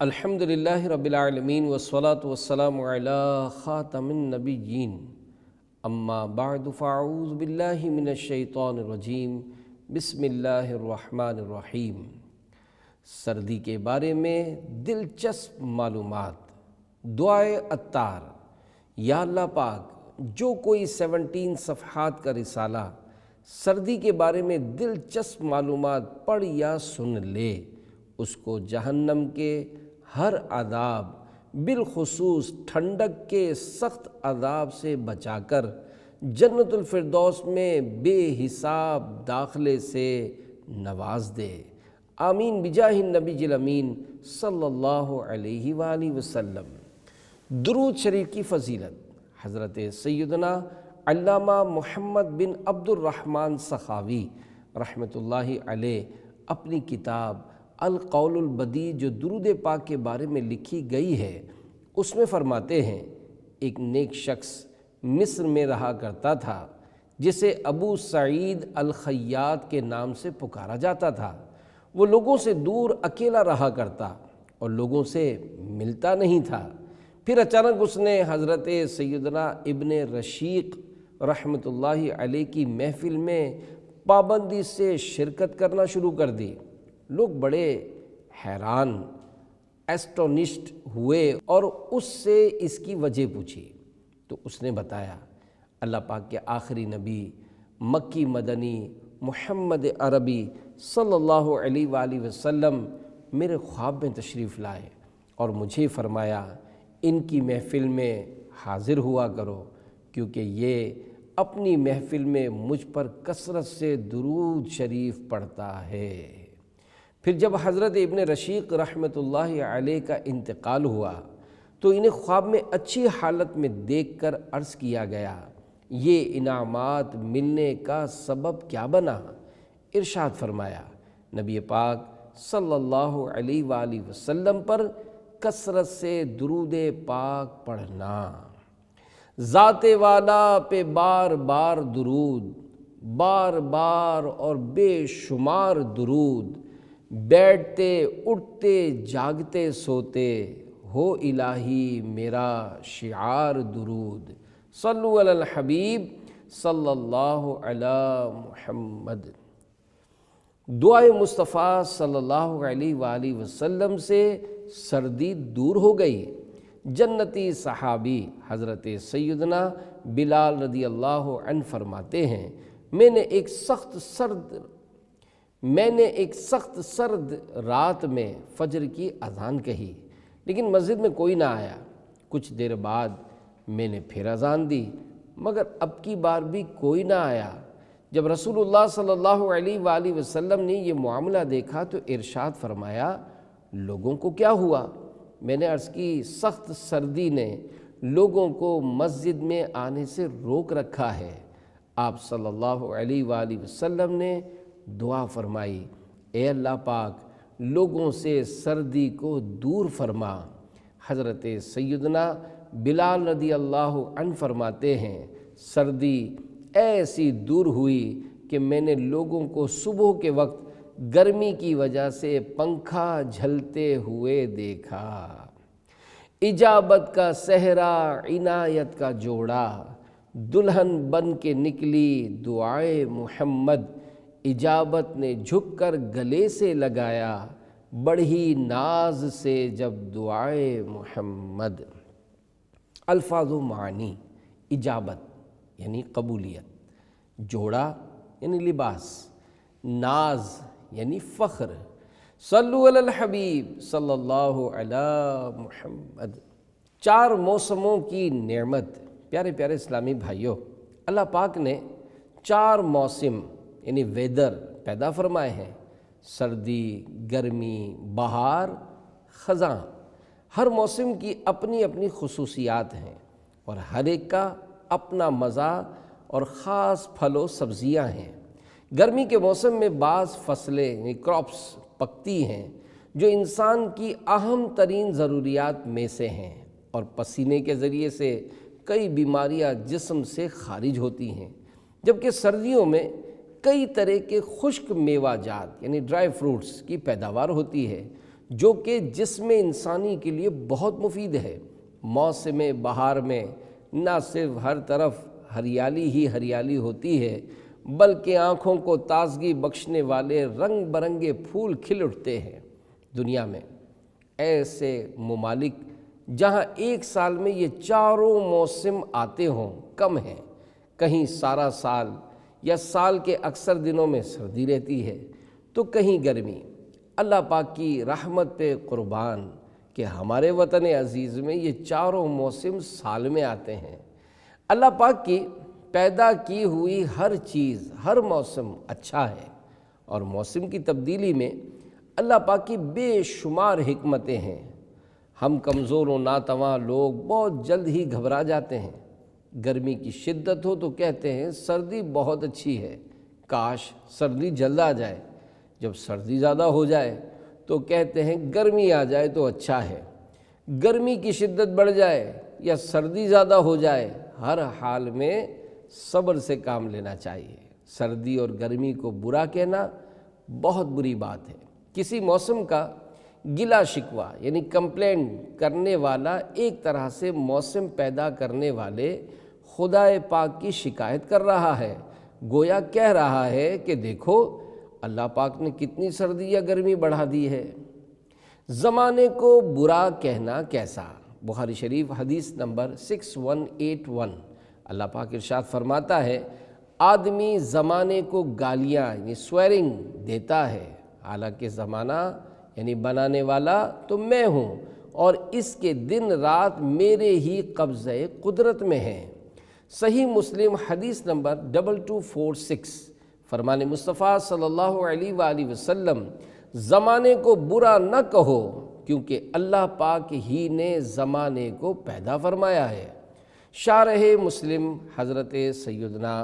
الحمدللہ رب العالمین والصلاة والسلام علی خاتم النبیین اما بعد فاعوذ باللہ من الشیطان الرجیم بسم اللہ الرحمن الرحیم۔ سردی کے بارے میں دلچسپ معلومات۔ دعائے عطار۔ یا اللہ پاک، جو کوئی 17 صفحات کا رسالہ سردی کے بارے میں دلچسپ معلومات پڑھ یا سن لے، اس کو جہنم کے ہر عذاب، بالخصوص ٹھنڈک کے سخت عذاب سے بچا کر جنت الفردوس میں بے حساب داخلے سے نواز دے۔ آمین بجاہ النبی الامین صلی اللہ علیہ وآلہ وسلم۔ درود شریف کی فضیلت۔ حضرت سیدنا علامہ محمد بن عبد الرحمن سخاوی رحمۃ اللہ علیہ اپنی کتاب القول البدیع جو درود پاک کے بارے میں لکھی گئی ہے، اس میں فرماتے ہیں، ایک نیک شخص مصر میں رہا کرتا تھا جسے ابو سعید الخیاط کے نام سے پکارا جاتا تھا۔ وہ لوگوں سے دور اکیلا رہا کرتا اور لوگوں سے ملتا نہیں تھا۔ پھر اچانک اس نے حضرت سیدنا ابن رشیق رحمۃ اللہ علیہ کی محفل میں پابندی سے شرکت کرنا شروع کر دی۔ لوگ بڑے حیران ایسٹونشڈ ہوئے اور اس سے اس کی وجہ پوچھی تو اس نے بتایا، اللہ پاک کے آخری نبی مکی مدنی محمد عربی صلی اللہ علیہ وآلہ وسلم میرے خواب میں تشریف لائے اور مجھے فرمایا، ان کی محفل میں حاضر ہوا کرو، کیونکہ یہ اپنی محفل میں مجھ پر کثرت سے درود شریف پڑھتا ہے۔ پھر جب حضرت ابن رشیق رحمۃ اللہ علیہ کا انتقال ہوا تو انہیں خواب میں اچھی حالت میں دیکھ کر عرض کیا گیا، یہ انعامات ملنے کا سبب کیا بنا؟ ارشاد فرمایا، نبی پاک صلی اللہ علیہ وآلہ وسلم پر کثرت سے درود پاک پڑھنا۔ ذات والا پہ بار بار درود، بار بار اور بے شمار درود، بیٹھتے اٹھتے جاگتے سوتے ہو الہی میرا شعار درود۔ صلو علی الحبیب صلی اللہ علی محمد۔ دعائے مصطفیٰ صلی اللہ علیہ وآلہ وسلم سے سردی دور ہو گئی۔ جنتی صحابی حضرت سیدنا بلال رضی اللہ عنہ فرماتے ہیں، میں نے ایک سخت سرد رات میں فجر کی اذان کہی، لیکن مسجد میں کوئی نہ آیا۔ کچھ دیر بعد میں نے پھر اذان دی، مگر اب کی بار بھی کوئی نہ آیا۔ جب رسول اللہ صلی اللہ علیہ وآلہ وسلم نے یہ معاملہ دیکھا تو ارشاد فرمایا، لوگوں کو کیا ہوا؟ میں نے عرض کی، سخت سردی نے لوگوں کو مسجد میں آنے سے روک رکھا ہے۔ آپ صلی اللہ علیہ وآلہ وسلم نے دعا فرمائی، اے اللہ پاک، لوگوں سے سردی کو دور فرما۔ حضرت سیدنا بلال رضی اللہ عنہ فرماتے ہیں، سردی ایسی دور ہوئی کہ میں نے لوگوں کو صبح کے وقت گرمی کی وجہ سے پنکھا جھلتے ہوئے دیکھا۔ اجابت کا صحرا عنایت کا جوڑا، دلہن بن کے نکلی دعائے محمد، اجابت نے جھک کر گلے سے لگایا، بڑھی ناز سے جب دعائے محمد۔ الفاظ و معنی۔ اجابت یعنی قبولیت، جوڑا یعنی لباس، ناز یعنی فخر۔ صلو علی الحبیب صلی اللہ علی محمد۔ 4 موسموں کی نعمت۔ پیارے پیارے اسلامی بھائیوں، اللہ پاک نے 4 موسم یعنی ویدر پیدا فرمائے ہیں، سردی، گرمی، بہار، خزاں۔ ہر موسم کی اپنی اپنی خصوصیات ہیں اور ہر ایک کا اپنا مزہ اور خاص پھل و سبزیاں ہیں۔ گرمی کے موسم میں بعض فصلیں یعنی کراپس پکتی ہیں جو انسان کی اہم ترین ضروریات میں سے ہیں، اور پسینے کے ذریعے سے کئی بیماریاں جسم سے خارج ہوتی ہیں، جبکہ سردیوں میں کئی طرح کے خشک میوہ جات یعنی ڈرائی فروٹس کی پیداوار ہوتی ہے جو کہ جسم انسانی کے لیے بہت مفید ہے۔ موسم بہار میں نہ صرف ہر طرف ہریالی ہی ہریالی ہوتی ہے، بلکہ آنکھوں کو تازگی بخشنے والے رنگ برنگے پھول کھل اٹھتے ہیں۔ دنیا میں ایسے ممالک جہاں ایک سال میں یہ چاروں موسم آتے ہوں کم ہیں۔ کہیں سارا سال یا سال کے اکثر دنوں میں سردی رہتی ہے تو کہیں گرمی۔ اللہ پاک کی رحمت پہ قربان کہ ہمارے وطن عزیز میں یہ چاروں موسم سال میں آتے ہیں۔ اللہ پاک کی پیدا کی ہوئی ہر چیز، ہر موسم اچھا ہے، اور موسم کی تبدیلی میں اللہ پاک کی بے شمار حکمتیں ہیں۔ ہم کمزور و ناتواں لوگ بہت جلد ہی گھبرا جاتے ہیں۔ گرمی کی شدت ہو تو کہتے ہیں سردی بہت اچھی ہے، کاش سردی جلد آ جائے۔ جب سردی زیادہ ہو جائے تو کہتے ہیں گرمی آ جائے تو اچھا ہے۔ گرمی کی شدت بڑھ جائے یا سردی زیادہ ہو جائے، ہر حال میں صبر سے کام لینا چاہیے۔ سردی اور گرمی کو برا کہنا بہت بری بات ہے۔ کسی موسم کا گلا شکوہ یعنی کمپلین کرنے والا ایک طرح سے موسم پیدا کرنے والے خدا پاک کی شکایت کر رہا ہے، گویا کہہ رہا ہے کہ دیکھو اللہ پاک نے کتنی سردی یا گرمی بڑھا دی ہے۔ زمانے کو برا کہنا کیسا؟ بخاری شریف حدیث نمبر 6181، اللہ پاک ارشاد فرماتا ہے آدمی زمانے کو گالیاں یعنی سویرنگ دیتا ہے، حالانکہ زمانہ یعنی بنانے والا تو میں ہوں اور اس کے دن رات میرے ہی قبضہ قدرت میں ہیں۔ صحیح مسلم حدیث نمبر 2246، فرمان مصطفیٰ صلی اللہ علیہ وآلہ وسلم زمانے کو برا نہ کہو کیونکہ اللہ پاک ہی نے زمانے کو پیدا فرمایا ہے۔ شارح مسلم حضرت سیدنا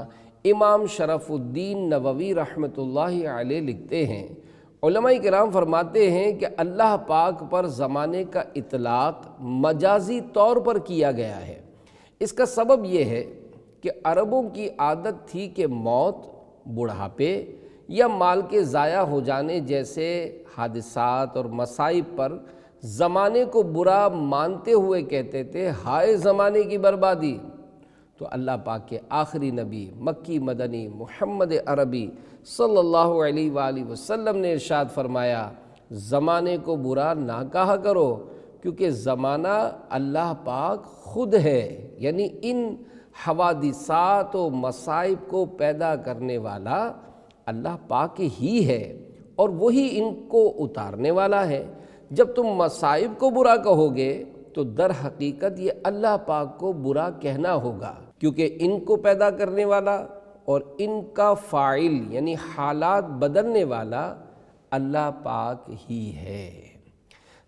امام شرف الدین نووی رحمۃ اللہ علیہ لکھتے ہیں، علماء کرام فرماتے ہیں کہ اللہ پاک پر زمانے کا اطلاق مجازی طور پر کیا گیا ہے۔ اس کا سبب یہ ہے کہ عربوں کی عادت تھی کہ موت، بڑھاپے یا مال کے ضائع ہو جانے جیسے حادثات اور مصائب پر زمانے کو برا مانتے ہوئے کہتے تھے ہائے زمانے کی بربادی۔ تو اللہ پاک کے آخری نبی مکی مدنی محمد عربی صلی اللہ علیہ وآلہ وسلم نے ارشاد فرمایا زمانے کو برا نہ کہا کرو کیونکہ زمانہ اللہ پاک خود ہے، یعنی ان حوادثات و مصائب کو پیدا کرنے والا اللہ پاک ہی ہے اور وہی ان کو اتارنے والا ہے۔ جب تم مصائب کو برا کہو گے تو در حقیقت یہ اللہ پاک کو برا کہنا ہوگا، کیونکہ ان کو پیدا کرنے والا اور ان کا فاعل یعنی حالات بدلنے والا اللہ پاک ہی ہے۔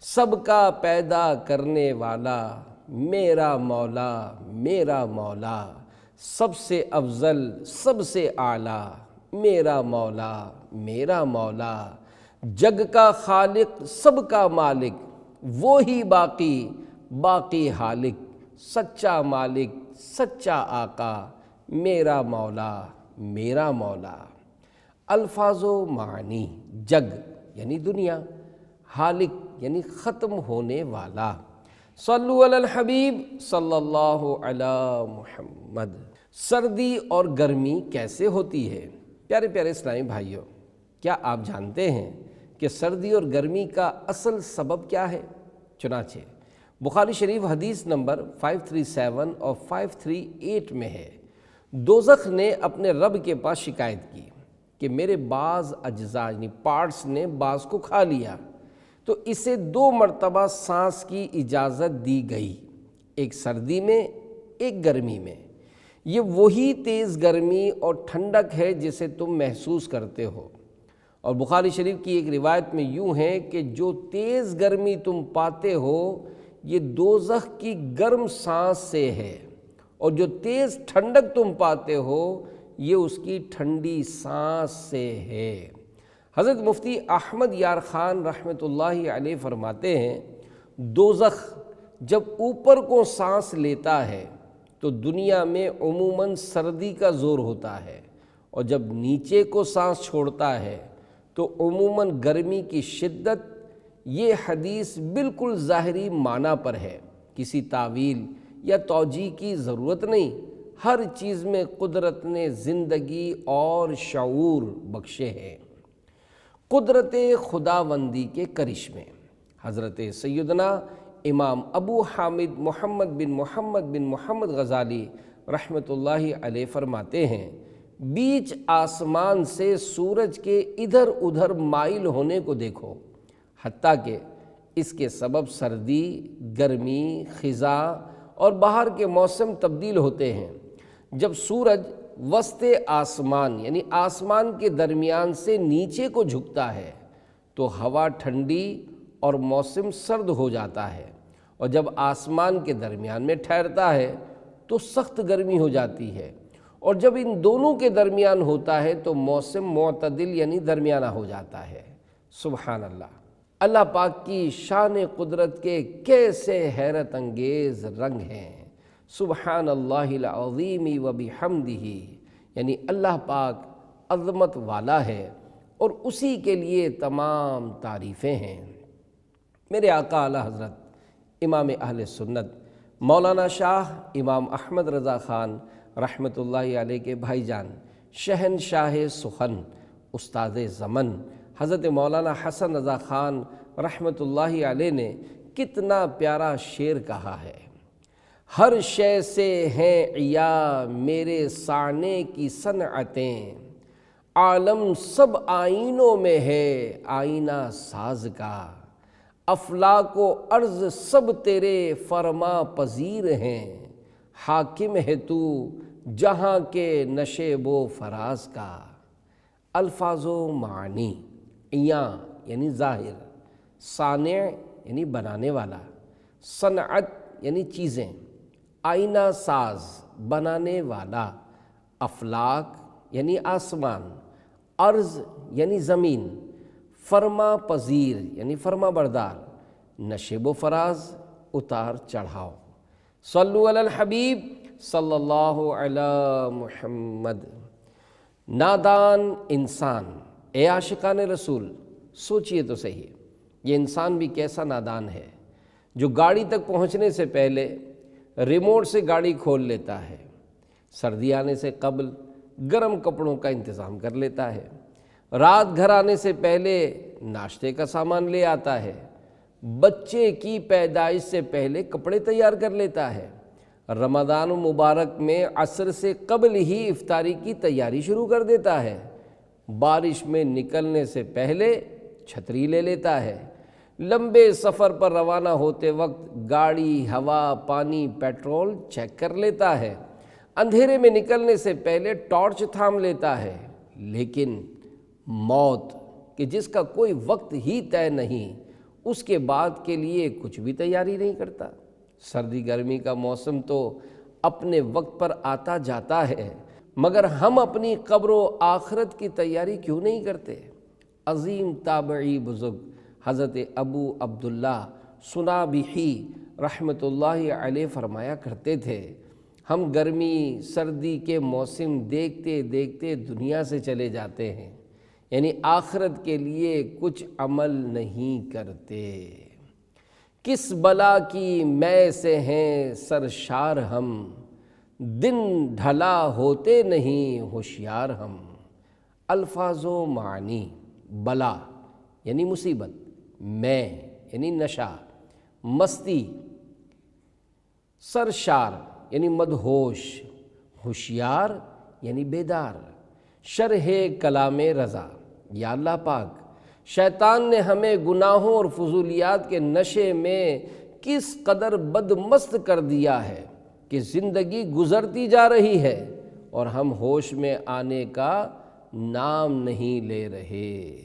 سب کا پیدا کرنے والا میرا مولا میرا مولا، سب سے افضل سب سے اعلیٰ میرا مولا میرا مولا، جگ کا خالق سب کا مالک وہی باقی باقی حالق، سچا مالک سچا آقا میرا مولا میرا مولا۔ الفاظ و معنی، جگ یعنی دنیا، حالق یعنی ختم ہونے والا۔ صلو علی الحبیب صلی اللہ علی محمد۔ سردی اور گرمی کیسے ہوتی ہے؟ پیارے پیارے اسلامی بھائیوں، کیا آپ جانتے ہیں کہ سردی اور گرمی کا اصل سبب کیا ہے؟ چنانچہ بخاری شریف حدیث نمبر 537 اور 538 میں ہے، دوزخ نے اپنے رب کے پاس شکایت کی کہ میرے بعض اجزاء یعنی پارٹس نے بعض کو کھا لیا، تو اسے 2 مرتبہ سانس کی اجازت دی گئی، ایک سردی میں ایک گرمی میں۔ یہ وہی تیز گرمی اور ٹھنڈک ہے جسے تم محسوس کرتے ہو، اور بخاری شریف کی ایک روایت میں یوں ہے کہ جو تیز گرمی تم پاتے ہو یہ دوزخ کی گرم سانس سے ہے، اور جو تیز ٹھنڈک تم پاتے ہو یہ اس کی ٹھنڈی سانس سے ہے۔ حضرت مفتی احمد یار خان رحمۃ اللہ علیہ فرماتے ہیں دوزخ جب اوپر کو سانس لیتا ہے تو دنیا میں عموماً سردی کا زور ہوتا ہے، اور جب نیچے کو سانس چھوڑتا ہے تو عموماً گرمی کی شدت یہ حدیث بالکل ظاہری معنی پر ہے، کسی تعویل یا توجیہ کی ضرورت نہیں۔ ہر چیز میں قدرت نے زندگی اور شعور بخشے ہیں۔ قدرت خداوندی کے کرشمے۔ حضرت سیدنا امام ابو حامد محمد بن محمد غزالی رحمۃ اللہ علیہ فرماتے ہیں، بیچ آسمان سے سورج کے ادھر ادھر مائل ہونے کو دیکھو، حتیٰ کہ اس کے سبب سردی، گرمی، خزاں اور بہار کے موسم تبدیل ہوتے ہیں۔ جب سورج وسط آسمان یعنی آسمان کے درمیان سے نیچے کو جھکتا ہے تو ہوا ٹھنڈی اور موسم سرد ہو جاتا ہے، اور جب آسمان کے درمیان میں ٹھہرتا ہے تو سخت گرمی ہو جاتی ہے، اور جب ان دونوں کے درمیان ہوتا ہے تو موسم معتدل یعنی درمیانہ ہو جاتا ہے۔ سبحان اللہ! اللہ پاک کی شان قدرت کے کیسے حیرت انگیز رنگ ہیں۔ سبحان اللہ العظیم و بحمدہ، یعنی اللہ پاک عظمت والا ہے اور اسی کے لیے تمام تعریفیں ہیں۔ میرے آقا اعلیٰ حضرت امام اہل سنت مولانا شاہ امام احمد رضا خان رحمۃ اللہ علیہ کے بھائی جان، شہنشاہ سخن، استاد زمن حضرت مولانا حسن رضا خان رحمۃ اللہ علیہ نے کتنا پیارا شعر کہا ہے۔ ہر شے سے ہیں عیا میرے صانع کی صنعتیں، عالم سب آئینوں میں ہے آئینہ ساز کا، افلاک و ارض سب تیرے فرما پذیر ہیں، حاکم ہے تو جہاں کے نشیب و فراز کا۔ الفاظ و معنی: عیاں یعنی ظاہر، صانع یعنی بنانے والا، صنعت یعنی چیزیں، آئینہ ساز بنانے والا، افلاک یعنی آسمان، ارض یعنی زمین، فرما پذیر یعنی فرما بردار، نشیب و فراز اتار چڑھاؤ۔ صلو علی الحبیب صلی اللہ علی محمد۔ نادان انسان، اے عاشقان رسول، سوچئے تو صحیح، یہ انسان بھی کیسا نادان ہے جو گاڑی تک پہنچنے سے پہلے ریموٹ سے گاڑی کھول لیتا ہے، سردی آنے سے قبل گرم کپڑوں کا انتظام کر لیتا ہے، رات گھر آنے سے پہلے ناشتے کا سامان لے آتا ہے، بچے کی پیدائش سے پہلے کپڑے تیار کر لیتا ہے، رمضان مبارک میں عصر سے قبل ہی افطاری کی تیاری شروع کر دیتا ہے، بارش میں نکلنے سے پہلے چھتری لے لیتا ہے، لمبے سفر پر روانہ ہوتے وقت گاڑی، ہوا، پانی، پیٹرول چیک کر لیتا ہے، اندھیرے میں نکلنے سے پہلے ٹارچ تھام لیتا ہے، لیکن موت کہ جس کا کوئی وقت ہی طے نہیں، اس کے بعد کے لیے کچھ بھی تیاری نہیں کرتا۔ سردی گرمی کا موسم تو اپنے وقت پر آتا جاتا ہے، مگر ہم اپنی قبر و آخرت کی تیاری کیوں نہیں کرتے؟ عظیم تابعی بزرگ حضرت ابو عبداللہ سنابحی رحمۃ اللہ علیہ فرمایا کرتے تھے، ہم گرمی سردی کے موسم دیکھتے دیکھتے دنیا سے چلے جاتے ہیں، یعنی آخرت کے لیے کچھ عمل نہیں کرتے۔ کس بلا کی مے سے ہیں سرشار ہم، دن ڈھلا ہوتے نہیں ہوشیار ہم۔ الفاظ و معنی: بلا یعنی مصیبت، مے یعنی نشہ، مستی، سرشار یعنی مدہوش، ہوشیار یعنی بیدار۔ شرح کلام رضا: یا اللہ پاک، شیطان نے ہمیں گناہوں اور فضولیات کے نشے میں کس قدر بدمست کر دیا ہے کہ زندگی گزرتی جا رہی ہے اور ہم ہوش میں آنے کا نام نہیں لے رہے۔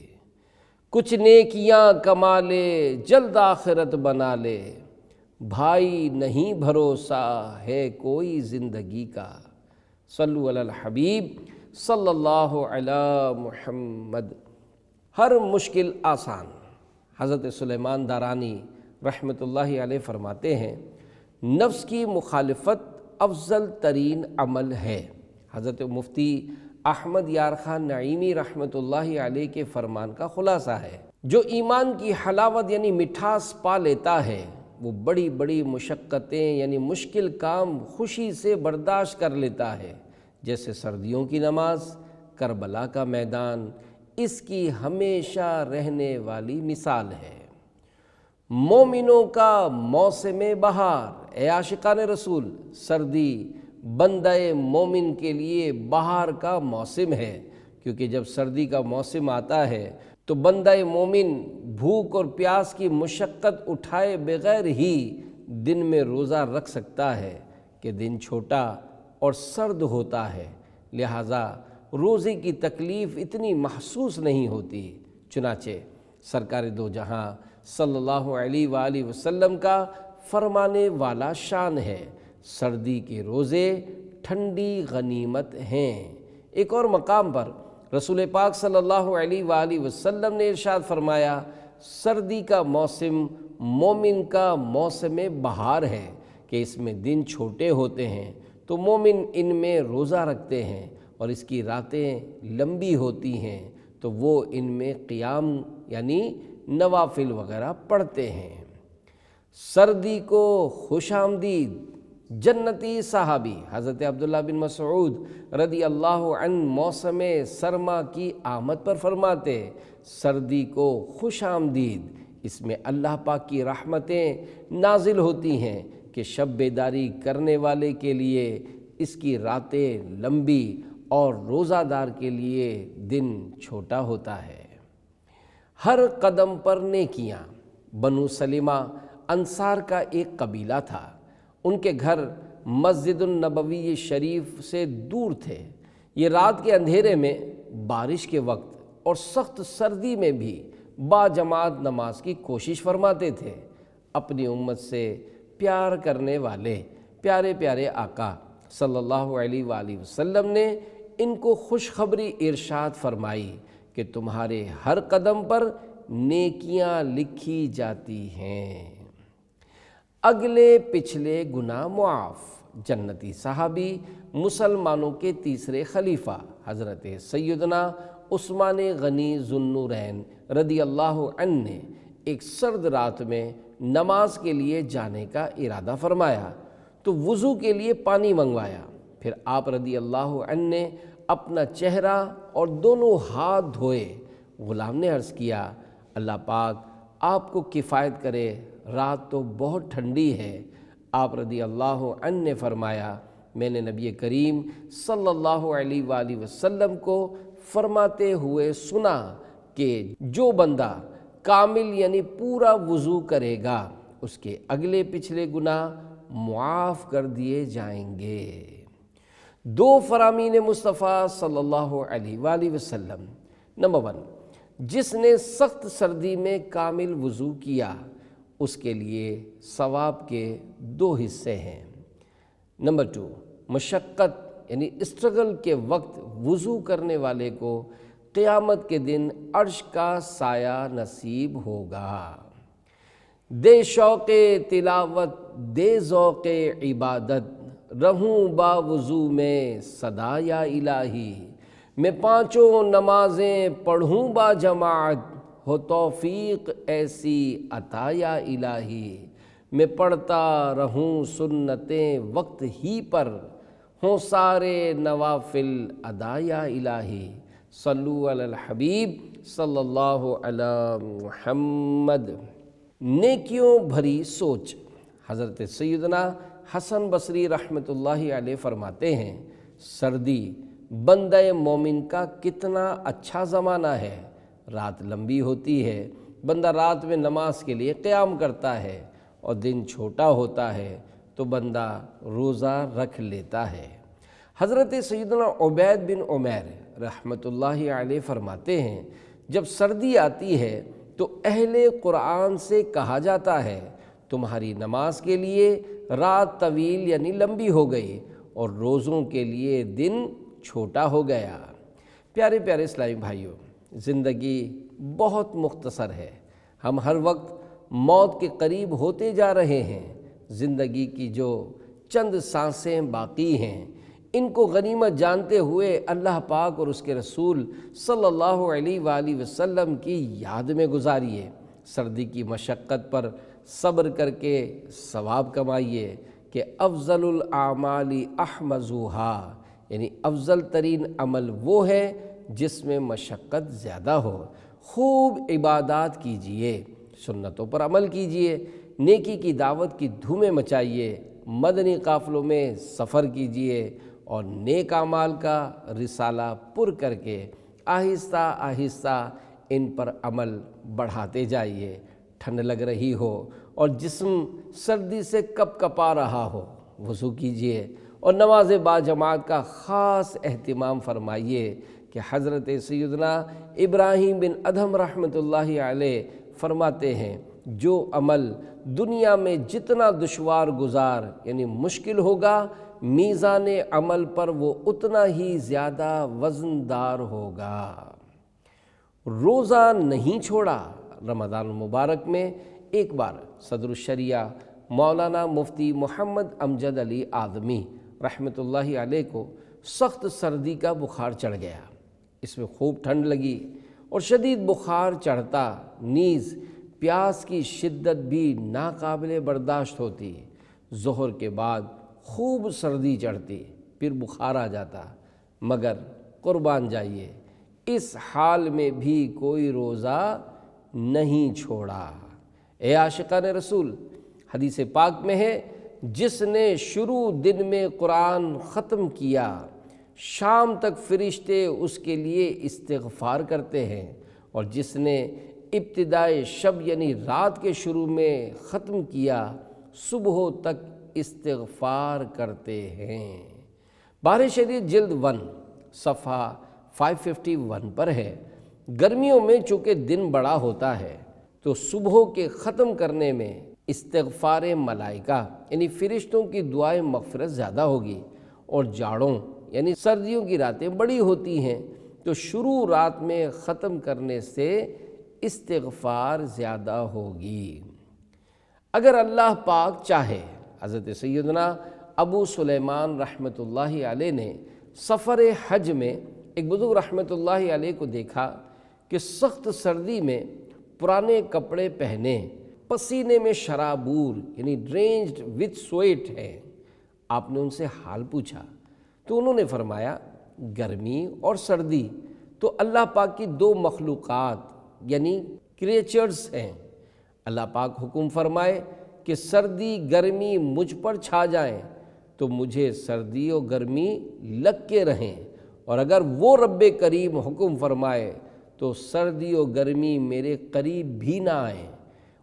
کچھ نیکیاں کما لے جلد آخرت بنا لے، بھائی نہیں بھروسہ ہے کوئی زندگی کا۔ صلو علی الحبیب صلی اللہ علی محمد۔ ہر مشکل آسان۔ حضرت سلیمان دارانی رحمۃ اللہ علیہ فرماتے ہیں، نفس کی مخالفت افضل ترین عمل ہے۔ حضرت مفتی احمد یار خان نعیمی رحمۃ اللہ علیہ کے فرمان کا خلاصہ ہے، جو ایمان کی حلاوت یعنی مٹھاس پا لیتا ہے وہ بڑی بڑی مشقتیں یعنی مشکل کام خوشی سے برداشت کر لیتا ہے، جیسے سردیوں کی نماز، کربلا کا میدان اس کی ہمیشہ رہنے والی مثال ہے۔ مومنوں کا موسم بہار، اے عاشقان رسول، سردی بندہ مومن کے لیے بہار کا موسم ہے، کیونکہ جب سردی کا موسم آتا ہے تو بندہ مومن بھوک اور پیاس کی مشقت اٹھائے بغیر ہی دن میں روزہ رکھ سکتا ہے کہ دن چھوٹا اور سرد ہوتا ہے، لہٰذا روزے کی تکلیف اتنی محسوس نہیں ہوتی۔ چنانچہ سرکار دو جہاں صلی اللہ علیہ وآلہ وسلم کا فرمانے والا شان ہے، سردی کے روزے ٹھنڈی غنیمت ہیں۔ ایک اور مقام پر رسول پاک صلی اللہ علیہ وآلہ وسلم نے ارشاد فرمایا، سردی کا موسم مومن کا موسم بہار ہے کہ اس میں دن چھوٹے ہوتے ہیں تو مومن ان میں روزہ رکھتے ہیں، اور اس کی راتیں لمبی ہوتی ہیں تو وہ ان میں قیام یعنی نوافل وغیرہ پڑھتے ہیں۔ سردی کو خوش آمدید، جنتی صحابی حضرت عبداللہ بن مسعود رضی اللہ عنہ موسم سرما کی آمد پر فرماتے، سردی کو خوش آمدید، اس میں اللہ پاک کی رحمتیں نازل ہوتی ہیں کہ شب بیداری کرنے والے کے لیے اس کی راتیں لمبی اور روزہ دار کے لیے دن چھوٹا ہوتا ہے۔ ہر قدم پر نیکیاں۔ بنو سلمہ انصار کا ایک قبیلہ تھا، ان کے گھر مسجد النبوی شریف سے دور تھے۔ یہ رات کے اندھیرے میں، بارش کے وقت اور سخت سردی میں بھی باجماعت نماز کی کوشش فرماتے تھے۔ اپنی امت سے پیار کرنے والے پیارے پیارے آقا صلی اللہ علیہ وآلہ وسلم نے ان کو خوشخبری ارشاد فرمائی کہ تمہارے ہر قدم پر نیکیاں لکھی جاتی ہیں، اگلے پچھلے گناہ معاف۔ جنتی صحابی مسلمانوں کے تیسرے خلیفہ حضرت سیدنا عثمان غنی ذو النورین رضی اللہ عنہ نے ایک سرد رات میں نماز کے لیے جانے کا ارادہ فرمایا تو وضو کے لیے پانی منگوایا۔ پھر آپ رضی اللہ عنہ نے اپنا چہرہ اور دونوں ہاتھ دھوئے۔ غلام نے عرض کیا، اللہ پاک آپ کو کفایت کرے، رات تو بہت ٹھنڈی ہے۔ آپ رضی اللہ عنہ نے فرمایا، میں نے نبی کریم صلی اللہ علیہ وآلہ وسلم کو فرماتے ہوئے سنا کہ جو بندہ کامل یعنی پورا وضو کرے گا اس کے اگلے پچھلے گناہ معاف کر دیے جائیں گے۔ دو فرامین مصطفیٰ صلی اللہ علیہ وآلہ وسلم۔ نمبر 1، جس نے سخت سردی میں کامل وضو کیا اس کے لیے ثواب کے 2 حصے ہیں۔ نمبر 2، مشقت یعنی اسٹرگل کے وقت وضو کرنے والے کو قیامت کے دن عرش کا سایہ نصیب ہوگا۔ دے شوق تلاوت دے ذوق عبادت، رہوں با وضو میں صدا یا الہی، میں 5 نمازیں پڑھوں با جماعت، ہو توفیق ایسی عطا یا الہی، میں پڑھتا رہوں سنتیں وقت ہی پر، ہوں سارے نوافل ادا یا الہی، صلو علی الحبیب صلی اللہ علی محمد۔ نیکیوں بھری سوچ۔ حضرت سیدنا حسن بصری رحمۃ اللہ علیہ فرماتے ہیں، سردی بندہ مومن کا کتنا اچھا زمانہ ہے۔ رات لمبی ہوتی ہے، بندہ رات میں نماز کے لیے قیام کرتا ہے، اور دن چھوٹا ہوتا ہے تو بندہ روزہ رکھ لیتا ہے۔ حضرت سیدنا عبید بن عمیر رحمۃ اللہ علیہ فرماتے ہیں، جب سردی آتی ہے تو اہل قرآن سے کہا جاتا ہے، تمہاری نماز کے لیے رات طویل یعنی لمبی ہو گئی اور روزوں کے لیے دن چھوٹا ہو گیا۔ پیارے پیارے اسلامی بھائیوں، زندگی بہت مختصر ہے، ہم ہر وقت موت کے قریب ہوتے جا رہے ہیں۔ زندگی کی جو چند سانسیں باقی ہیں، ان کو غنیمت جانتے ہوئے اللہ پاک اور اس کے رسول صلی اللہ علیہ وآلہ وسلم کی یاد میں گزاریے۔ سردی کی مشقت پر صبر کر کے ثواب کمائیے کہ افضل الاعمال احمذوها، یعنی افضل ترین عمل وہ ہے جس میں مشقت زیادہ ہو۔ خوب عبادات کیجئے، سنتوں پر عمل کیجئے، نیکی کی دعوت کی دھومیں مچائیے، مدنی قافلوں میں سفر کیجئے اور نیک اعمال کا رسالہ پر کر کے آہستہ آہستہ ان پر عمل بڑھاتے جائیے۔ ٹھنڈ لگ رہی ہو اور جسم سردی سے کپ کپا رہا ہو، وضو کیجئے اور نماز باجماعت کا خاص اہتمام فرمائیے کہ حضرت سیدنا ابراہیم بن ادھم رحمۃ اللہ علیہ فرماتے ہیں جو عمل دنیا میں جتنا دشوار گزار یعنی مشکل ہوگا، میزان عمل پر وہ اتنا ہی زیادہ وزندار ہوگا۔ روزہ نہیں چھوڑا۔ رمضان المبارک میں ایک بار صدر الشریعہ مولانا مفتی محمد امجد علی اعظمی رحمۃ اللہ علیہ کو سخت سردی کا بخار چڑھ گیا۔ اس میں خوب ٹھنڈ لگی اور شدید بخار چڑھتا، نیز پیاس کی شدت بھی ناقابل برداشت ہوتی۔ ظہر کے بعد خوب سردی چڑھتی، پھر بخار آ جاتا، مگر قربان جائیے اس حال میں بھی کوئی روزہ نہیں چھوڑا۔ اے عاشقان رسول، حدیث پاک میں ہے جس نے شروع دن میں قرآن ختم کیا، شام تک فرشتے اس کے لیے استغفار کرتے ہیں، اور جس نے ابتدائے شب یعنی رات کے شروع میں ختم کیا، صبح تک استغفار کرتے ہیں۔ بارِ شریعت جلد 1 صفحہ 551 پر ہے۔ گرمیوں میں چونکہ دن بڑا ہوتا ہے تو صبح کے ختم کرنے میں استغفار ملائکہ یعنی فرشتوں کی دعائیں مغفرت زیادہ ہوگی، اور جاڑوں یعنی سردیوں کی راتیں بڑی ہوتی ہیں تو شروع رات میں ختم کرنے سے استغفار زیادہ ہوگی۔ اگر اللہ پاک چاہے، حضرت سیدنا ابو سلیمان رحمۃ اللہ علیہ نے سفر حج میں ایک بزرگ رحمۃ اللہ علیہ کو دیکھا کہ سخت سردی میں پرانے کپڑے پہنے، پسینے میں شرابور یعنی ڈرینچڈ وتھ سویٹ ہے۔ آپ نے ان سے حال پوچھا تو انہوں نے فرمایا گرمی اور سردی تو اللہ پاک کی دو مخلوقات یعنی کریچرز ہیں۔ اللہ پاک حکم فرمائے کہ سردی گرمی مجھ پر چھا جائیں تو مجھے سردی و گرمی لگ کے رہیں، اور اگر وہ رب کریم حکم فرمائے تو سردی و گرمی میرے قریب بھی نہ آئیں۔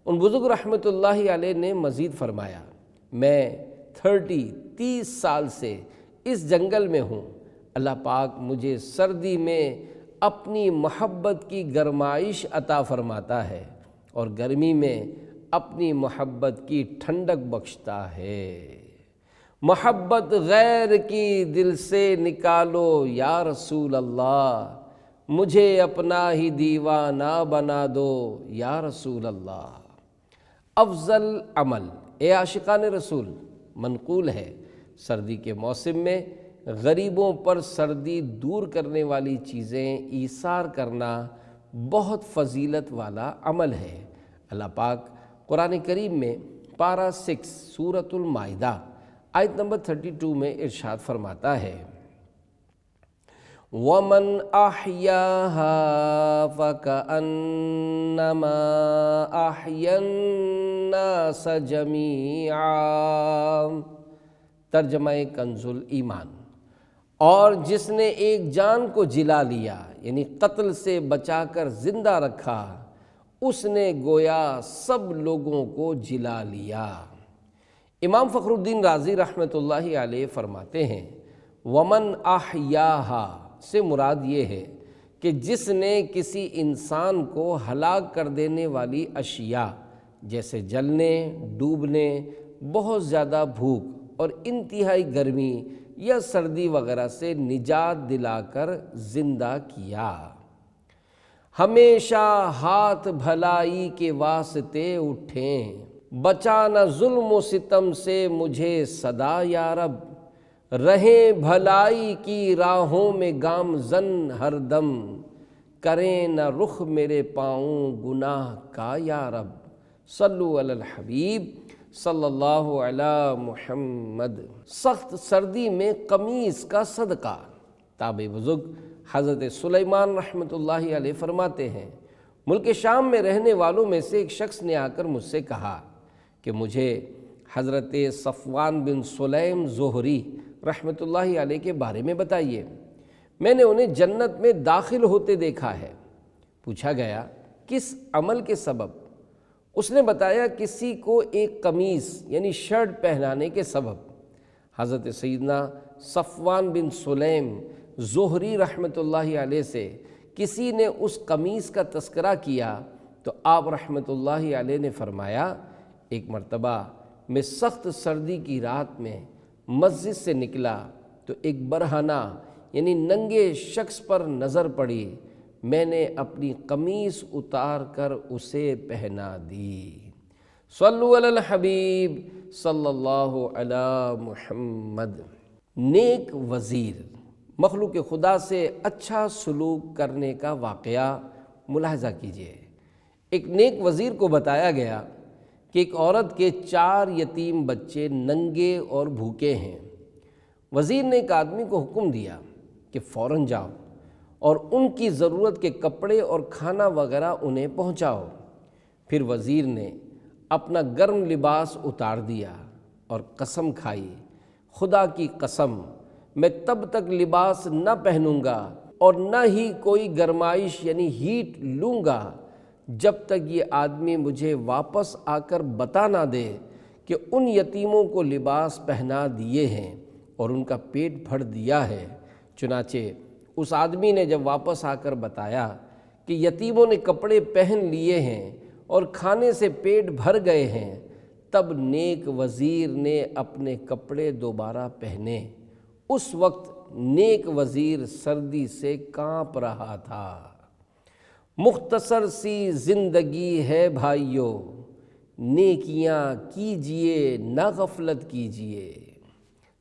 ان بزرگ رحمۃ اللہ علیہ نے مزید فرمایا میں 30 سال سے اس جنگل میں ہوں، اللہ پاک مجھے سردی میں اپنی محبت کی گرمائش عطا فرماتا ہے اور گرمی میں اپنی محبت کی ٹھنڈک بخشتا ہے۔ محبت غیر کی دل سے نکالو یا رسول اللہ، مجھے اپنا ہی دیوانہ بنا دو یا رسول اللہ۔ افضل عمل، اے عاشقان رسول، منقول ہے سردی کے موسم میں غریبوں پر سردی دور کرنے والی چیزیں ایثار کرنا بہت فضیلت والا عمل ہے۔ اللہ پاک قرآن کریم میں پارہ 6 سورۃ المائدہ آیت نمبر 32 میں ارشاد فرماتا ہے وَمَنْ أَحْيَاهَا فَكَأَنَّمَا أَحْيَا النَّاسَ جَمِيعًا۔ ترجمہ کنز الایمان۔ اور جس نے ایک جان کو جلا لیا یعنی قتل سے بچا کر زندہ رکھا، اس نے گویا سب لوگوں کو جلا لیا۔ امام فخر الدین رازی رحمۃ اللہ علیہ فرماتے ہیں وَمَنْ أَحْيَاهَا سے مراد یہ ہے کہ جس نے کسی انسان کو ہلاک کر دینے والی اشیاء جیسے جلنے، ڈوبنے، بہت زیادہ بھوک اور انتہائی گرمی یا سردی وغیرہ سے نجات دلا کر زندہ کیا۔ ہمیشہ ہاتھ بھلائی کے واسطے اٹھیں، بچانا ظلم و ستم سے مجھے صدا یا رب، رہیں بھلائی کی راہوں میں گامزن ہر دم، کریں نہ رخ میرے پاؤں گناہ کا یا رب۔ صلو علی الحبیب صلی اللہ علی محمد۔ سخت سردی میں قمیص کا صدقہ۔ تابعی بزرگ حضرت سلیمان رحمۃ اللہ علیہ فرماتے ہیں، ملک شام میں رہنے والوں میں سے ایک شخص نے آ کر مجھ سے کہا کہ مجھے حضرت صفوان بن سلیم زہری رحمۃ اللہ علیہ کے بارے میں بتائیے، میں نے انہیں جنت میں داخل ہوتے دیکھا ہے۔ پوچھا گیا کس عمل کے سبب؟ اس نے بتایا کسی کو ایک قمیص یعنی شرٹ پہنانے کے سبب۔ حضرت سیدنا صفوان بن سلیم زہری رحمۃ اللہ علیہ سے کسی نے اس قمیص کا تذکرہ کیا تو آپ رحمۃ اللہ علیہ نے فرمایا، ایک مرتبہ میں سخت سردی کی رات میں مسجد سے نکلا تو ایک برہنہ یعنی ننگے شخص پر نظر پڑی، میں نے اپنی قمیص اتار کر اسے پہنا دی۔ صلو علی الحبیب صلی اللہ علی محمد۔ نیک وزیر۔ مخلوق خدا سے اچھا سلوک کرنے کا واقعہ ملاحظہ کیجیے۔ ایک نیک وزیر کو بتایا گیا کہ ایک عورت کے 4 یتیم بچے ننگے اور بھوکے ہیں۔ وزیر نے ایک آدمی کو حکم دیا کہ فوراً جاؤ اور ان کی ضرورت کے کپڑے اور کھانا وغیرہ انہیں پہنچاؤ۔ پھر وزیر نے اپنا گرم لباس اتار دیا اور قسم کھائی، خدا کی قسم میں تب تک لباس نہ پہنوں گا اور نہ ہی کوئی گرمائش یعنی ہیٹ لوں گا جب تک یہ آدمی مجھے واپس آ کر بتا نہ دے کہ ان یتیموں کو لباس پہنا دیے ہیں اور ان کا پیٹ بھر دیا ہے۔ چنانچہ اس آدمی نے جب واپس آ کر بتایا کہ یتیموں نے کپڑے پہن لیے ہیں اور کھانے سے پیٹ بھر گئے ہیں، تب نیک وزیر نے اپنے کپڑے دوبارہ پہنے۔ اس وقت نیک وزیر سردی سے کانپ رہا تھا۔ مختصر سی زندگی ہے بھائیو، نیکیاں کیجئے نہ غفلت کیجئے۔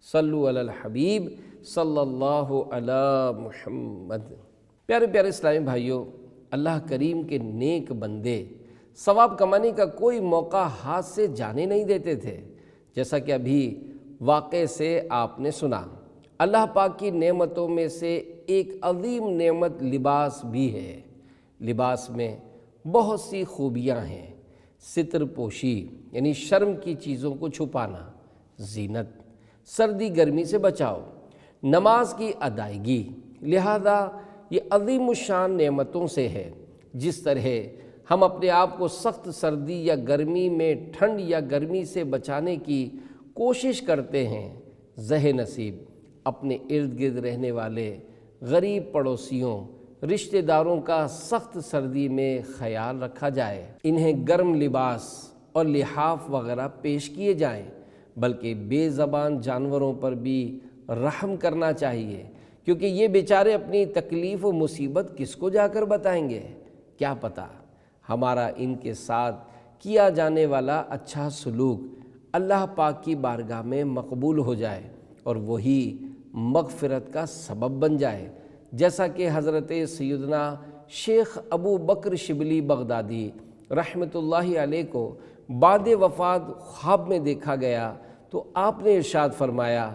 صلو علی الحبیب صلی اللہ علی محمد۔ پیارے پیارے اسلامی بھائیو، اللہ کریم کے نیک بندے ثواب کمانے کا کوئی موقع ہاتھ سے جانے نہیں دیتے تھے، جیسا کہ ابھی واقعے سے آپ نے سنا۔ اللہ پاک کی نعمتوں میں سے ایک عظیم نعمت لباس بھی ہے۔ لباس میں بہت سی خوبیاں ہیں۔ ستر پوشی یعنی شرم کی چیزوں کو چھپانا، زینت، سردی گرمی سے بچاؤ، نماز کی ادائیگی، لہذا یہ عظیم الشان نعمتوں سے ہے۔ جس طرح ہم اپنے آپ کو سخت سردی یا گرمی میں ٹھنڈ یا گرمی سے بچانے کی کوشش کرتے ہیں، زہ نصیب اپنے ارد گرد رہنے والے غریب پڑوسیوں، رشتہ داروں کا سخت سردی میں خیال رکھا جائے، انہیں گرم لباس اور لحاف وغیرہ پیش کیے جائیں، بلکہ بے زبان جانوروں پر بھی رحم کرنا چاہیے، کیونکہ یہ بیچارے اپنی تکلیف و مصیبت کس کو جا کر بتائیں گے؟ کیا پتہ ہمارا ان کے ساتھ کیا جانے والا اچھا سلوک اللہ پاک کی بارگاہ میں مقبول ہو جائے اور وہی مغفرت کا سبب بن جائے، جیسا کہ حضرت سیدنا شیخ ابو بکر شبلی بغدادی رحمۃ اللہ علیہ کو بعد وفات خواب میں دیکھا گیا تو آپ نے ارشاد فرمایا،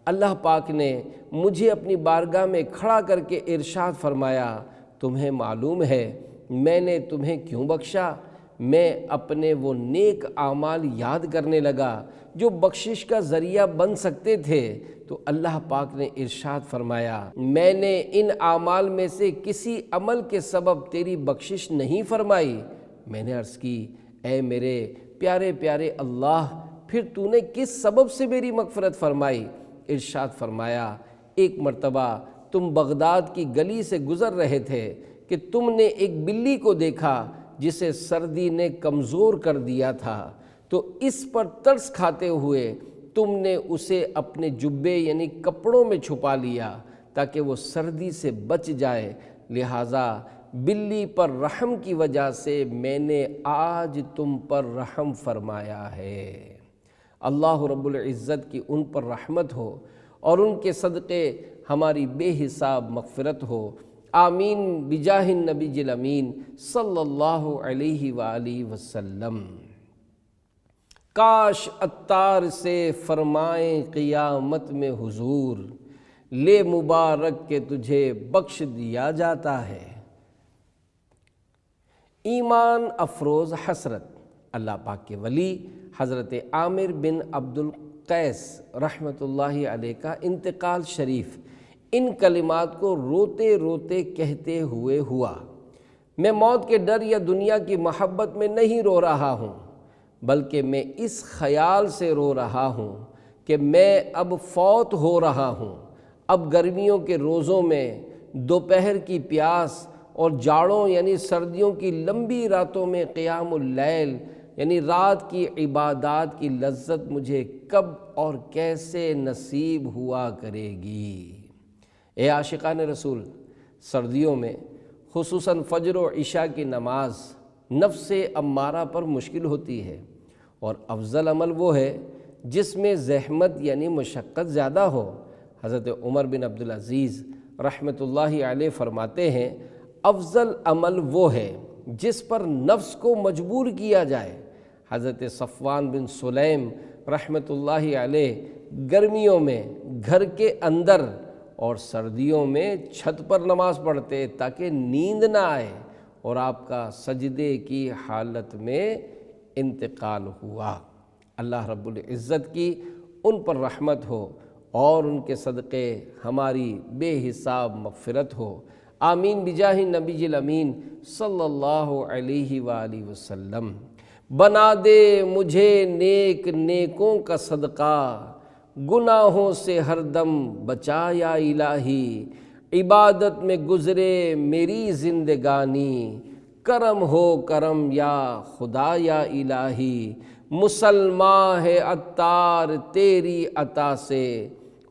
اللہ پاک نے مجھے اپنی بارگاہ میں کھڑا کر کے ارشاد فرمایا، تمہیں معلوم ہے میں نے تمہیں کیوں بخشا؟ میں اپنے وہ نیک اعمال یاد کرنے لگا جو بخشش کا ذریعہ بن سکتے تھے، تو اللہ پاک نے ارشاد فرمایا، میں نے ان اعمال میں سے کسی عمل کے سبب تیری بخشش نہیں فرمائی۔ میں نے عرض کی، اے میرے پیارے پیارے اللہ، پھر تو نے کس سبب سے میری مغفرت فرمائی؟ ارشاد فرمایا، ایک مرتبہ تم بغداد کی گلی سے گزر رہے تھے کہ تم نے ایک بلی کو دیکھا جسے سردی نے کمزور کر دیا تھا، تو اس پر ترس کھاتے ہوئے تم نے اسے اپنے جبے یعنی کپڑوں میں چھپا لیا تاکہ وہ سردی سے بچ جائے، لہٰذا بلی پر رحم کی وجہ سے میں نے آج تم پر رحم فرمایا ہے۔ اللہ رب العزت کی ان پر رحمت ہو اور ان کے صدقے ہماری بے حساب مغفرت ہو۔ آمین بجاہ النبی الامین صلی اللہ علیہ وآلہ وسلم۔ کاش عطار سے فرمائیں قیامت میں حضور، لے مبارک کہ تجھے بخش دیا جاتا ہے۔ ایمان افروز حسرت۔ اللہ پاک کے ولی حضرت عامر بن عبد القیس رحمۃ اللہ علیہ کا انتقال شریف ان کلمات کو روتے روتے کہتے ہوئے ہوا۔ میں موت کے ڈر یا دنیا کی محبت میں نہیں رو رہا ہوں، بلکہ میں اس خیال سے رو رہا ہوں کہ میں اب فوت ہو رہا ہوں۔ اب گرمیوں کے روزوں میں دوپہر کی پیاس اور جاڑوں یعنی سردیوں کی لمبی راتوں میں قیام اللیل یعنی رات کی عبادات کی لذت مجھے کب اور کیسے نصیب ہوا کرے گی؟ اے عاشقان رسول، سردیوں میں خصوصاً فجر و عشاء کی نماز نفس امارہ پر مشکل ہوتی ہے، اور افضل عمل وہ ہے جس میں زحمت یعنی مشقت زیادہ ہو۔ حضرت عمر بن عبدالعزیز رحمۃ اللہ علیہ فرماتے ہیں، افضل عمل وہ ہے جس پر نفس کو مجبور کیا جائے۔ حضرت صفوان بن سلیم رحمۃ اللہ علیہ گرمیوں میں گھر کے اندر اور سردیوں میں چھت پر نماز پڑھتے تاکہ نیند نہ آئے، اور آپ کا سجدے کی حالت میں انتقال ہوا۔ اللہ رب العزت کی ان پر رحمت ہو اور ان کے صدقے ہماری بے حساب مغفرت ہو۔ آمین بجاہ النبی الامین صلی اللہ علیہ وآلہ وسلم۔ بنا دے مجھے نیک نیکوں کا صدقہ، گناہوں سے ہر دم بچا یا الہی، عبادت میں گزرے میری زندگانی، کرم ہو کرم یا خدا یا الہی، مسلمان ہے عطار تیری عطا سے،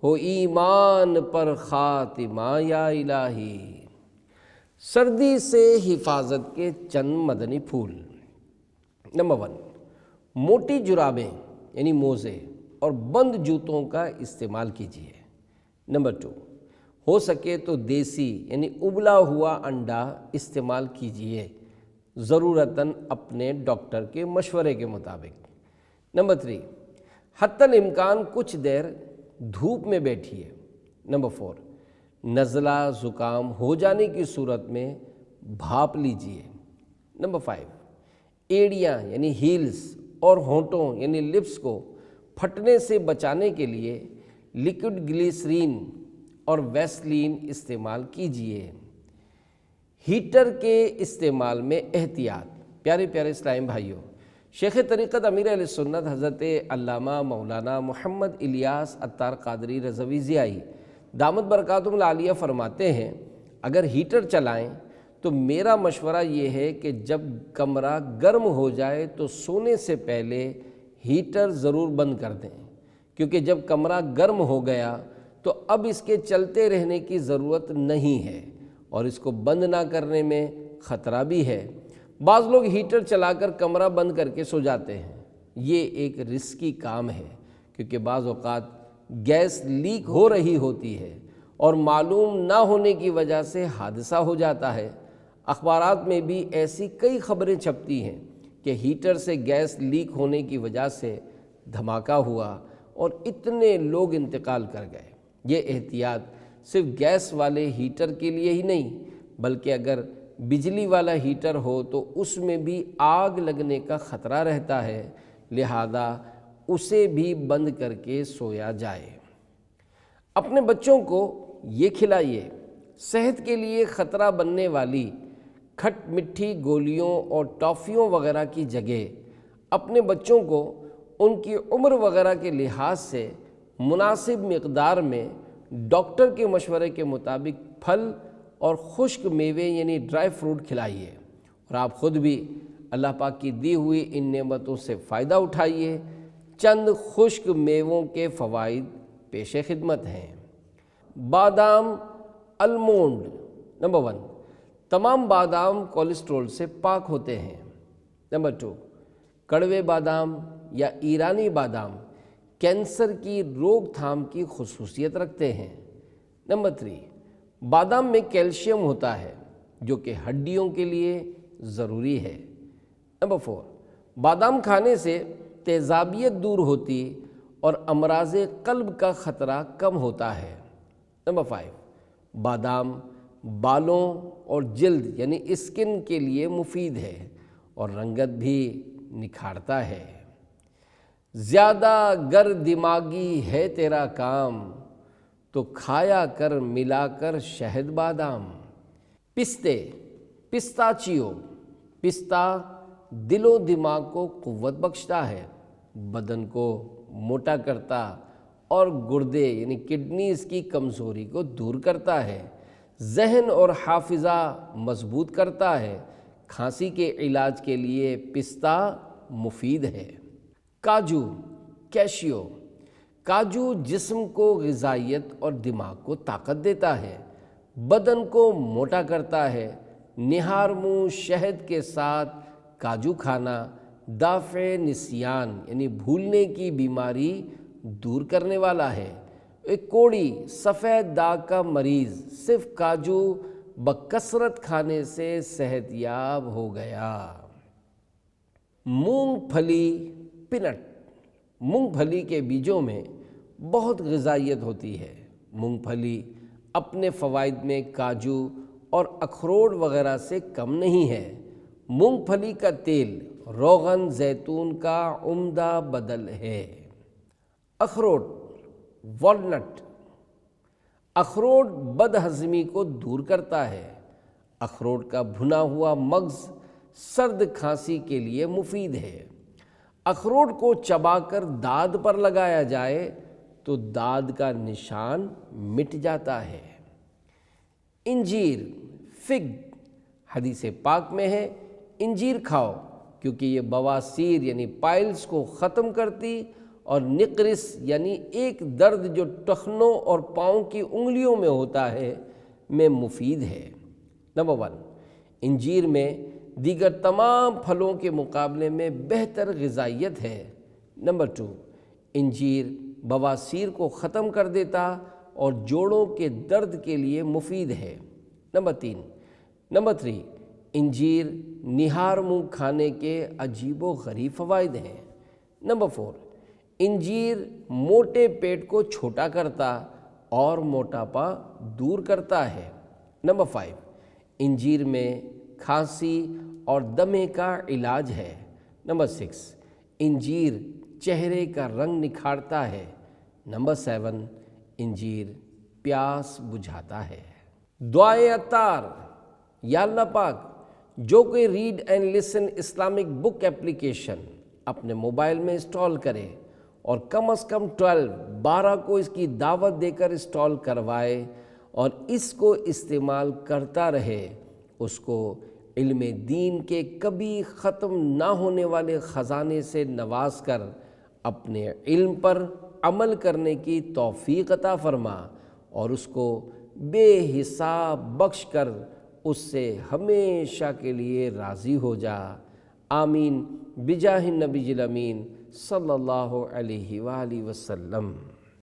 ہو ایمان پر خاتمہ یا الہی۔ سردی سے حفاظت کے چند مدنی پھول۔ نمبر 1، موٹی جرابیں یعنی موزے اور بند جوتوں کا استعمال کیجیے۔ نمبر 2، ہو سکے تو دیسی یعنی ابلا ہوا انڈا استعمال کیجیے، ضرورتاً اپنے ڈاکٹر کے مشورے کے مطابق۔ نمبر 3، حتی الامکان کچھ دیر دھوپ میں بیٹھیے۔ نمبر 4، نزلہ زکام ہو جانے کی صورت میں بھاپ لیجیے۔ نمبر 5، ایڑیاں یعنی ہیلز اور ہونٹوں یعنی لپس کو پھٹنے سے بچانے کے لیے لیکوڈ گلیسرین اور ویسلین استعمال کیجیے۔ ہیٹر کے استعمال میں احتیاط۔ پیارے پیارے اسلام بھائیوں، شیخ طریقت امیر اہل سنت حضرت علامہ مولانا محمد الیاس عطار قادری رضوی ضیائی دامت برکاتہم العالیہ فرماتے ہیں، اگر ہیٹر چلائیں تو میرا مشورہ یہ ہے کہ جب کمرہ گرم ہو جائے تو سونے سے پہلے ہیٹر ضرور بند کر دیں، کیونکہ جب کمرہ گرم ہو گیا تو اب اس کے چلتے رہنے کی ضرورت نہیں ہے، اور اس کو بند نہ کرنے میں خطرہ بھی ہے۔ بعض لوگ ہیٹر چلا کر کمرہ بند کر کے سو جاتے ہیں، یہ ایک رسکی کام ہے، کیونکہ بعض اوقات گیس لیک ہو رہی ہوتی ہے اور معلوم نہ ہونے کی وجہ سے حادثہ ہو جاتا ہے۔ اخبارات میں بھی ایسی کئی خبریں چھپتی ہیں کہ ہیٹر سے گیس لیک ہونے کی وجہ سے دھماکہ ہوا اور اتنے لوگ انتقال کر گئے۔ یہ احتیاط صرف گیس والے ہیٹر کے لیے ہی نہیں، بلکہ اگر بجلی والا ہیٹر ہو تو اس میں بھی آگ لگنے کا خطرہ رہتا ہے، لہذا اسے بھی بند کر کے سویا جائے۔ اپنے بچوں کو یہ کھلائیے، صحت کے لیے خطرہ بننے والی کھٹ مٹھی گولیوں اور ٹافیوں وغیرہ کی جگہ اپنے بچوں کو ان کی عمر وغیرہ کے لحاظ سے مناسب مقدار میں ڈاکٹر کے مشورے کے مطابق پھل اور خشک میوے یعنی ڈرائی فروٹ کھلائیے، اور آپ خود بھی اللہ پاک کی دی ہوئی ان نعمتوں سے فائدہ اٹھائیے۔ چند خشک میووں کے فوائد پیش خدمت ہیں۔ بادام المونڈ۔ نمبر 1، تمام بادام کولیسٹرول سے پاک ہوتے ہیں۔ نمبر 2، کڑوے بادام یا ایرانی بادام کینسر کی روک تھام کی خصوصیت رکھتے ہیں۔ نمبر 3، بادام میں کیلشیم ہوتا ہے جو کہ ہڈیوں کے لیے ضروری ہے۔ نمبر 4، بادام کھانے سے تیزابیت دور ہوتی اور امراض قلب کا خطرہ کم ہوتا ہے۔ نمبر 5، بادام بالوں اور جلد یعنی اسکن کے لیے مفید ہے اور رنگت بھی نکھارتا ہے۔ زیادہ گر دماغی ہے تیرا کام، تو کھایا کر ملا کر شہد بادام۔ پستاچیو، پستہ دل و دماغ کو قوت بخشتا ہے، بدن کو موٹا کرتا اور گردے یعنی کڈنیز کی کمزوری کو دور کرتا ہے، ذہن اور حافظہ مضبوط کرتا ہے، کھانسی کے علاج کے لیے پستہ مفید ہے۔ کاجو، کیشیو، کاجو جسم کو غذائیت اور دماغ کو طاقت دیتا ہے، بدن کو موٹا کرتا ہے۔ نہار منہ شہد کے ساتھ کاجو کھانا دافع نسیان یعنی بھولنے کی بیماری دور کرنے والا ہے۔ ایک کوڑی سفید داغ کا مریض صرف کاجو بکثرت کھانے سے صحت یاب ہو گیا۔ مونگ پھلی، پینٹ، مونگ پھلی کے بیجوں میں بہت غذائیت ہوتی ہے۔ مونگ پھلی اپنے فوائد میں کاجو اور اخروٹ وغیرہ سے کم نہیں ہے۔ مونگ پھلی کا تیل روغن زیتون کا عمدہ بدل ہے۔ اخروٹ، والنٹ، اخروٹ بد ہضمی کو دور کرتا ہے۔ اخروٹ کا بھنا ہوا مغز سرد کھانسی کے لیے مفید ہے۔ اخروٹ کو چبا کر داد پر لگایا جائے تو داد کا نشان مٹ جاتا ہے۔ انجیر، فگ، حدیث پاک میں ہے انجیر کھاؤ کیونکہ یہ بواسیر یعنی پائلز کو ختم کرتی اور نقرس یعنی ایک درد جو ٹخنوں اور پاؤں کی انگلیوں میں ہوتا ہے میں مفید ہے۔ نمبر 1، انجیر میں دیگر تمام پھلوں کے مقابلے میں بہتر غذائیت ہے۔ نمبر 2، انجیر بواسیر کو ختم کر دیتا اور جوڑوں کے درد کے لیے مفید ہے۔ نمبر 3، انجیر نہار منہ کھانے کے عجیب و غریب فوائد ہیں۔ نمبر 4، انجیر موٹے پیٹ کو چھوٹا کرتا اور موٹاپا دور کرتا ہے۔ نمبر 5، انجیر میں کھانسی اور دمے کا علاج ہے۔ نمبر 6، انجیر چہرے کا رنگ نکھارتا ہے۔ نمبر 7، انجیر پیاس بجھاتا ہے۔ دعائے عطار، یا اللہ پاک جو کوئی read and listen Islamic book application اپنے موبائل میں انسٹال کرے اور کم از کم 12 کو اس کی دعوت دے کر انسٹال کروائے اور اس کو استعمال کرتا رہے، اس کو علم دین کے کبھی ختم نہ ہونے والے خزانے سے نواز کر اپنے علم پر عمل کرنے کی توفیق عطا فرما اور اس کو بے حساب بخش کر اس سے ہمیشہ کے لیے راضی ہو جا۔ آمین بجاہ النبی الامین صلی اللہ علیہ وآلہ وسلم۔